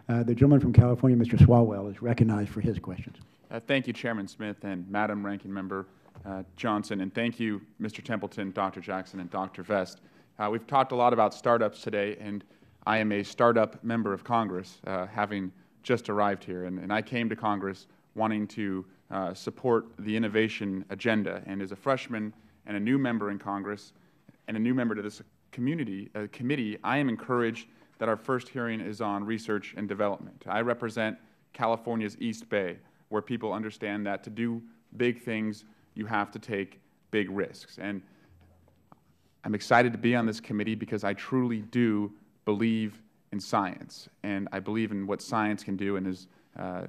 The gentleman from California, Mr. Swalwell, is recognized for his questions. Thank you, Chairman Smith and Madam Ranking Member Johnson, and thank you, Mr. Templeton, Dr. Jackson, and Dr. Vest. We've talked a lot about startups today, and I am a startup member of Congress, having just arrived here. And I came to Congress wanting to support the innovation agenda. And as a freshman and a new member in Congress and a new member to this committee, I am encouraged that our first hearing is on research and development. I represent California's East Bay, where people understand that to do big things, you have to take big risks. And I'm excited to be on this committee because I truly do believe in science, and I believe in what science can do. And as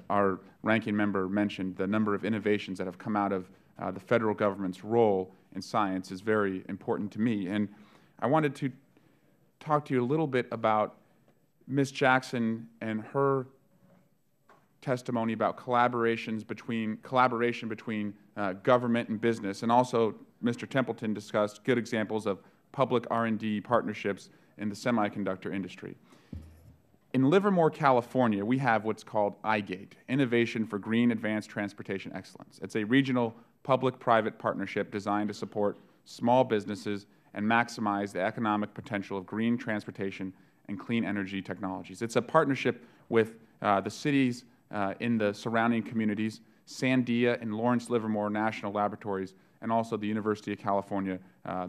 our ranking member mentioned, the number of innovations that have come out of the federal government's role in science is very important to me. And I wanted to talk to you a little bit about Ms. Jackson and her testimony about collaboration between government and business, and also Mr. Templeton discussed good examples of public R&D partnerships in the semiconductor industry. In Livermore, California, we have what's called iGate, Innovation for Green Advanced Transportation Excellence. It's a regional public-private partnership designed to support small businesses and maximize the economic potential of green transportation and clean energy technologies. It's a partnership with the cities in the surrounding communities, Sandia and Lawrence Livermore National Laboratories, and also the University of California,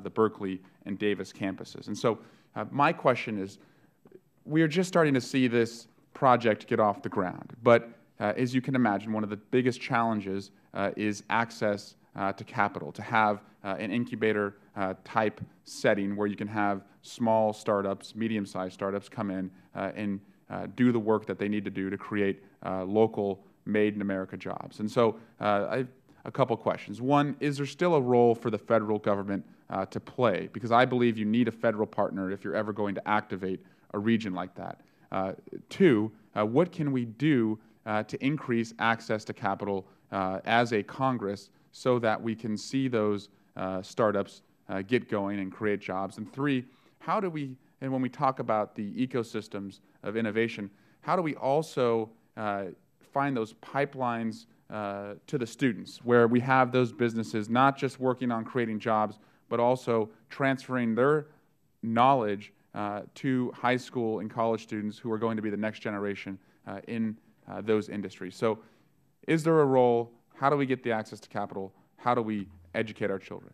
the Berkeley and Davis campuses. And so my question is, we are just starting to see this project get off the ground. But as you can imagine, one of the biggest challenges is access to capital, to have an incubator type setting where you can have small startups, medium-sized startups come in and do the work that they need to do to create local made-in-America jobs. And so I have a couple questions. One, is there still a role for the federal government to play? Because I believe you need a federal partner if you're ever going to activate a region like that. Two, what can we do to increase access to capital as a Congress so that we can see those startups get going and create jobs? And three, how do we, and when we talk about the ecosystems of innovation, how do we also find those pipelines to the students where we have those businesses not just working on creating jobs, but also transferring their knowledge to high school and college students who are going to be the next generation in those industries? So is there a role? How do we get the access to capital? How do we educate our children?